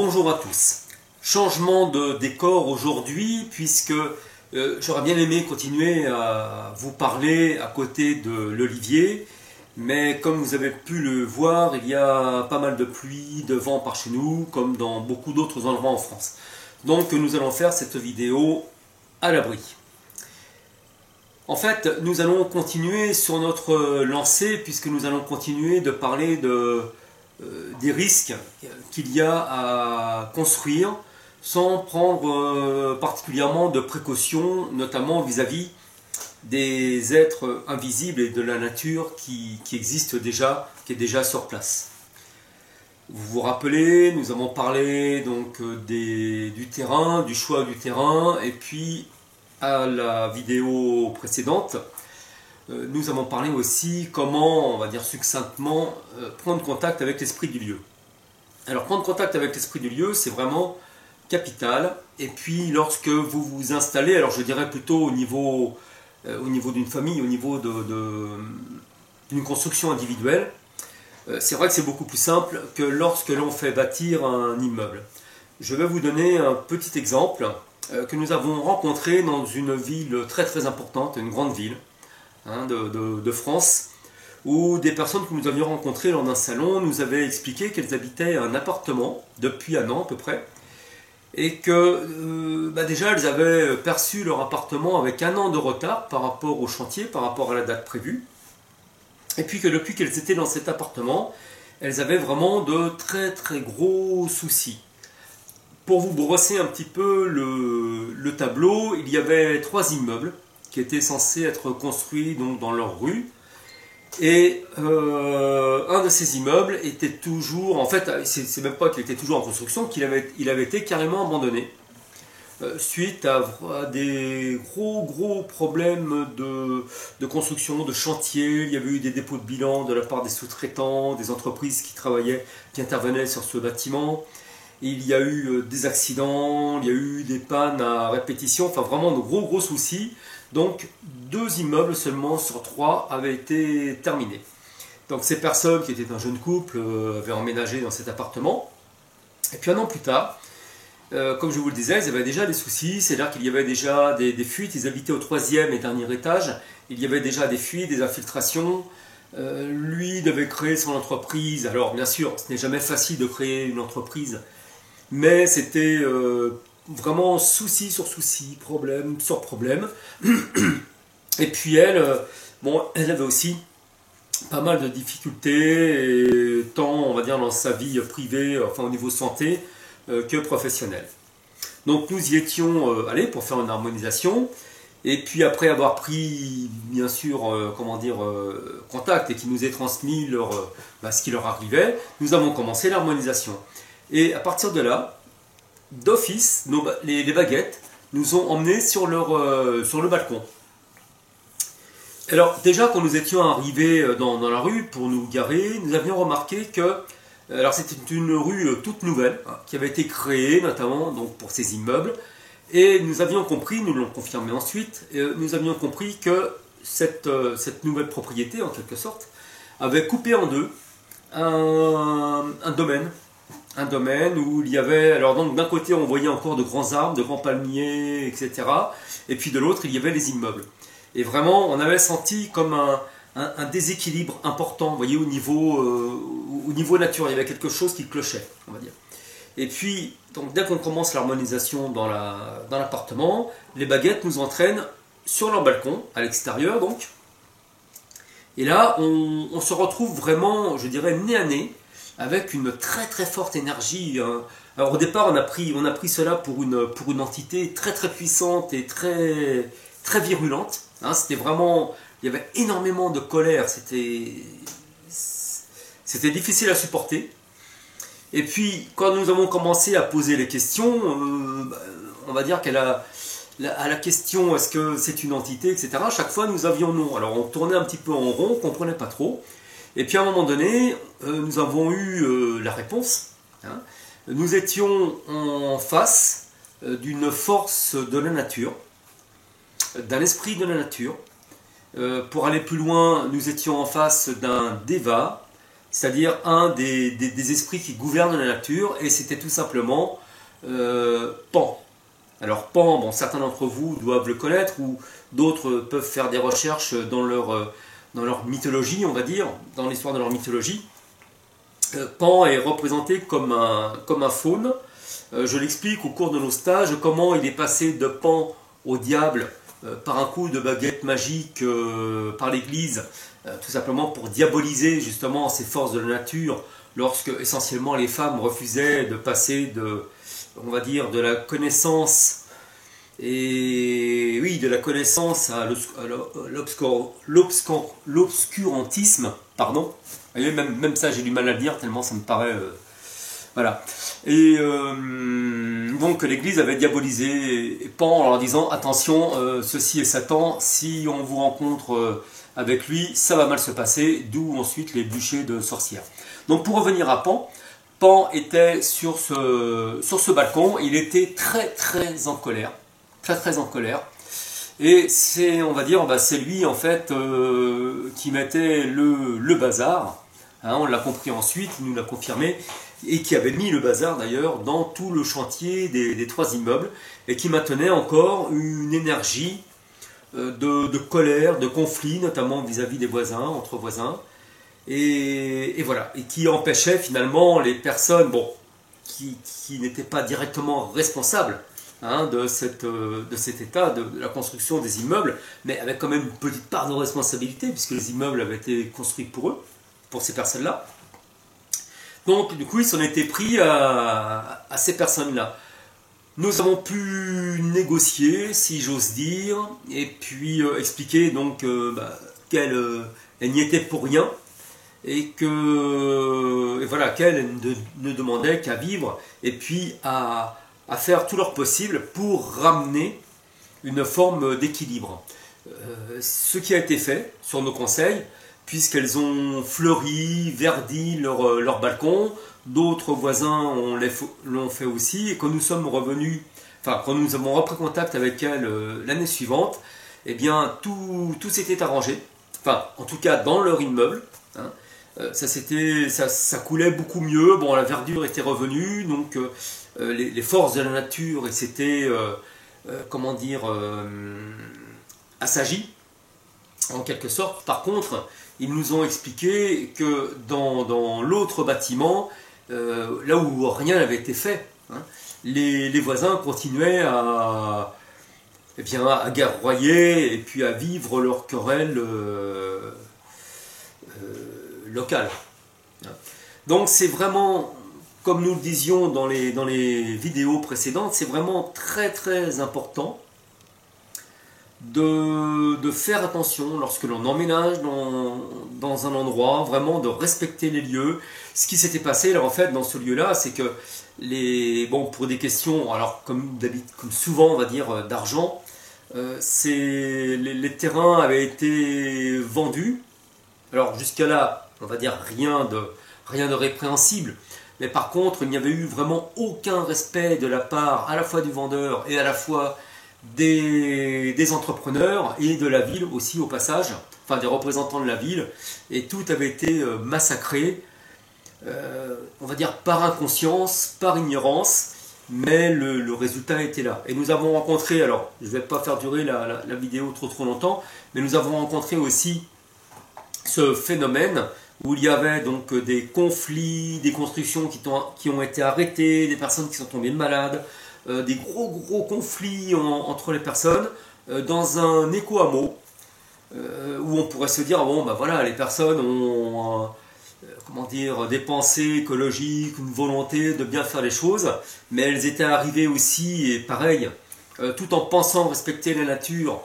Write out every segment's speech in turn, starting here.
Bonjour à tous. Changement de décor aujourd'hui puisque j'aurais bien aimé continuer à vous parler à côté de l'olivier, mais comme vous avez pu le voir, il y a pas mal de pluie, de vent par chez nous, comme dans beaucoup d'autres endroits en France. Donc nous allons faire cette vidéo à l'abri. En fait, nous allons continuer sur notre lancée puisque nous allons continuer de parler des risques qu'il y a à construire sans prendre particulièrement de précautions, notamment vis-à-vis des êtres invisibles et de la nature qui existe déjà, qui est déjà sur place. Vous vous rappelez, nous avons parlé donc du terrain, du choix du terrain, et puis à la vidéo précédente, nous avons parlé aussi comment, on va dire succinctement, prendre contact avec l'esprit du lieu. Alors prendre contact avec l'esprit du lieu, c'est vraiment capital. Et puis lorsque vous vous installez, alors je dirais plutôt au niveau d'une famille, au niveau d'une construction individuelle, c'est vrai que c'est beaucoup plus simple que lorsque l'on fait bâtir un immeuble. Je vais vous donner un petit exemple que nous avons rencontré dans une ville très très importante, une grande ville de France, où des personnes que nous avions rencontrées lors d'un salon nous avaient expliqué qu'elles habitaient un appartement depuis un an à peu près, et que déjà elles avaient perçu leur appartement avec un an de retard par rapport au chantier, par rapport à la date prévue, et puis que depuis qu'elles étaient dans cet appartement, elles avaient vraiment de très très gros soucis. Pour vous brosser un petit peu le tableau, il y avait 3 immeubles qui étaient censés être construits donc, dans leur rue. Et un de ces immeubles était toujours, en fait, c'est même pas qu'il était toujours en construction, qu'il avait été carrément abandonné. Suite à des gros problèmes de construction, de chantier. Il y avait eu des dépôts de bilan de la part des sous-traitants, des entreprises qui intervenaient sur ce bâtiment. Il y a eu des accidents, il y a eu des pannes à répétition, enfin vraiment de gros soucis. Donc 2 immeubles seulement sur 3 avaient été terminés. Donc ces personnes qui étaient un jeune couple avaient emménagé dans cet appartement. Et puis un an plus tard, comme je vous le disais, ils avaient déjà des soucis, c'est-à-dire qu'il y avait déjà des fuites, ils habitaient au 3e et dernier étage, il y avait déjà des fuites, des infiltrations. Lui devait créer son entreprise, alors bien sûr ce n'est jamais facile de créer une entreprise, mais c'était vraiment souci sur souci, problème sur problème. Et puis elle, elle avait aussi pas mal de difficultés, tant on va dire dans sa vie privée, enfin au niveau santé, que professionnelle. Donc nous y étions allés pour faire une harmonisation. Et puis après avoir pris bien sûr contact et qu'ils nous aient transmis ce qui leur arrivait, nous avons commencé l'harmonisation. Et à partir de là, d'office, les baguettes nous ont emmenés sur le balcon. Alors déjà quand nous étions arrivés dans la rue pour nous garer, nous avions remarqué que alors c'était une rue toute nouvelle qui avait été créée notamment donc, pour ces immeubles. Et nous avions compris, nous l'avons confirmé ensuite, nous avions compris que cette nouvelle propriété, en quelque sorte, avait coupé en deux un domaine. Un domaine où il y avait, alors donc d'un côté on voyait encore de grands arbres, de grands palmiers, etc. Et puis de l'autre il y avait les immeubles. Et vraiment on avait senti comme un déséquilibre important, vous voyez, au niveau nature, il y avait quelque chose qui clochait, on va dire. Et puis, donc, dès qu'on commence l'harmonisation dans l'appartement, les baguettes nous entraînent sur leur balcon, à l'extérieur donc. Et là, on se retrouve vraiment, je dirais, nez à nez, avec une très très forte énergie. Alors au départ, on a pris cela pour une entité très très puissante et très, très virulente. C'était vraiment, il y avait énormément de colère, c'était difficile à supporter. Et puis, quand nous avons commencé à poser les questions, on va dire à la question est-ce que c'est une entité, etc., chaque fois nous avions non. Alors on tournait un petit peu en rond, on ne comprenait pas trop. Et puis à un moment donné, nous avons eu la réponse. Nous étions en face d'une force de la nature, d'un esprit de la nature. Pour aller plus loin, nous étions en face d'un Deva, c'est-à-dire un des esprits qui gouvernent la nature, et c'était tout simplement Pan. Alors Pan, bon, certains d'entre vous doivent le connaître, ou d'autres peuvent faire des recherches dans leur mythologie, on va dire, dans l'histoire de leur mythologie. Pan est représenté comme un faune. Je l'explique au cours de nos stages, comment il est passé de Pan au diable par un coup de baguette magique par l'Église, tout simplement pour diaboliser justement ces forces de la nature, lorsque essentiellement les femmes refusaient de passer de, on va dire, de la connaissance, et oui, de la connaissance à l'obscurantisme, pardon. Vous voyez, même ça j'ai du mal à le dire tellement ça me paraît... voilà. Et donc l'Église avait diabolisé Pan en leur disant attention, ceci est Satan, si on vous rencontre avec lui, ça va mal se passer, d'où ensuite les bûchers de sorcières. Donc pour revenir à Pan, Pan était sur ce balcon, il était très en colère, très en colère. Et c'est, on va dire, bah, c'est lui en fait qui mettait le bazar, hein, on l'a compris ensuite, il nous l'a confirmé, et qui avait mis le bazar d'ailleurs dans tout le chantier des 3 immeubles, et qui maintenait encore une énergie de colère, de conflit, notamment vis-à-vis des voisins, entre voisins, et voilà, et qui empêchait finalement les personnes, bon, qui n'étaient pas directement responsables, hein, de cet état, de la construction des immeubles, mais avec quand même une petite part de responsabilité, puisque les immeubles avaient été construits pour eux, pour ces personnes-là. Donc du coup, ils s'en étaient pris à ces personnes-là. Nous avons pu négocier, si j'ose dire, et puis expliquer donc qu'elle n'y était pour rien, et voilà, qu'elle ne demandait qu'à vivre, et puis à faire tout leur possible pour ramener une forme d'équilibre. Ce qui a été fait sur nos conseils, puisqu'elles ont fleuri, verdi leur balcon, d'autres voisins l'ont fait aussi, et quand nous sommes revenus, enfin quand nous avons repris contact avec elles l'année suivante, eh bien tout s'était arrangé, enfin en tout cas dans leur immeuble, hein, ça coulait beaucoup mieux, bon la verdure était revenue, donc les forces de la nature s'étaient, comment dire, assagies, en quelque sorte. Par contre, ils nous ont expliqué que dans l'autre bâtiment, là où rien n'avait été fait, hein, les voisins continuaient à guerroyer et puis à vivre leur querelle locale. Donc c'est vraiment, comme nous le disions dans les vidéos précédentes, c'est vraiment très important de faire attention lorsque l'on emménage dans un endroit, vraiment de respecter les lieux. Ce qui s'était passé là en fait dans ce lieu-là, c'est que pour des questions, alors comme souvent on va dire d'argent, les terrains avaient été vendus. Alors jusqu'à là, on va dire rien de répréhensible, mais par contre il n'y avait eu vraiment aucun respect de la part à la fois du vendeur et à la fois des entrepreneurs et de la ville aussi au passage, enfin des représentants de la ville, et tout avait été massacré, on va dire par inconscience, par ignorance, mais le résultat était là. Et nous avons rencontré, alors je ne vais pas faire durer la vidéo trop longtemps, mais nous avons rencontré aussi ce phénomène où il y avait donc des conflits, des constructions qui ont été arrêtées, des personnes qui sont tombées malades, des gros conflits entre les personnes, dans un éco-hameau, où on pourrait se dire, bon, bah voilà, les personnes ont des pensées écologiques, une volonté de bien faire les choses, mais elles étaient arrivées aussi, et pareil, tout en pensant respecter la nature,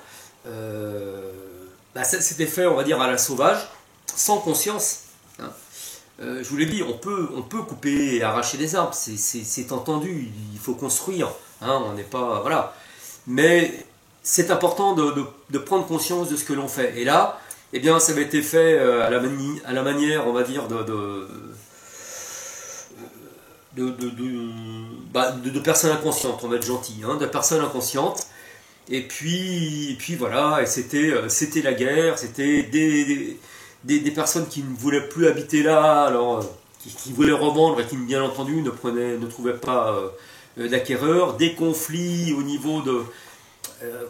ça s'était fait, on va dire, à la sauvage, sans conscience. Hein. Je vous l'ai dit, on peut couper et arracher des arbres, c'est entendu, il faut construire, hein, on n'est pas, voilà. Mais c'est important de prendre conscience de ce que l'on fait. Et là, eh bien, ça avait été fait à la manière, on va dire, de personnes inconscientes, on va être gentil, hein, de personnes inconscientes. Et puis voilà, et c'était la guerre, c'était des personnes qui ne voulaient plus habiter là, alors qui voulaient revendre et qui, bien entendu, ne trouvaient pas d'acquéreur, des conflits au niveau de,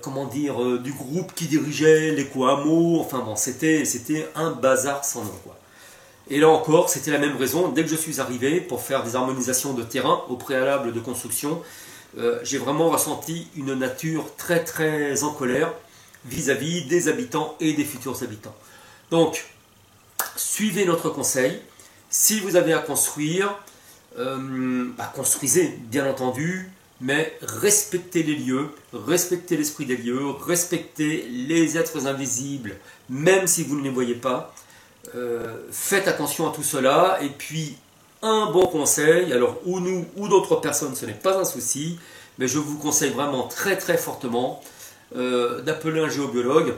comment dire, du groupe qui dirigeait l'éco-hameau, enfin bon, c'était un bazar sans nom, quoi. Et là encore, c'était la même raison. Dès que je suis arrivé pour faire des harmonisations de terrain au préalable de construction, j'ai vraiment ressenti une nature très très en colère vis-à-vis des habitants et des futurs habitants. Donc, suivez notre conseil. Si vous avez à construire, construisez bien entendu, mais respectez les lieux, respectez l'esprit des lieux, respectez les êtres invisibles, même si vous ne les voyez pas. Faites attention à tout cela. Et puis, un bon conseil, alors ou nous ou d'autres personnes, ce n'est pas un souci, mais je vous conseille vraiment très très fortement d'appeler un géobiologue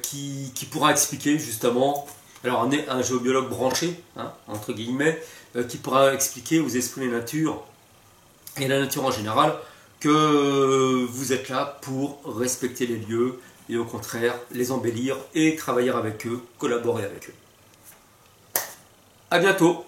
qui pourra expliquer justement, alors un géobiologue branché, hein, entre guillemets, qui pourra expliquer aux esprits de la nature et la nature en général que vous êtes là pour respecter les lieux et au contraire les embellir et travailler avec eux, collaborer avec eux. À bientôt.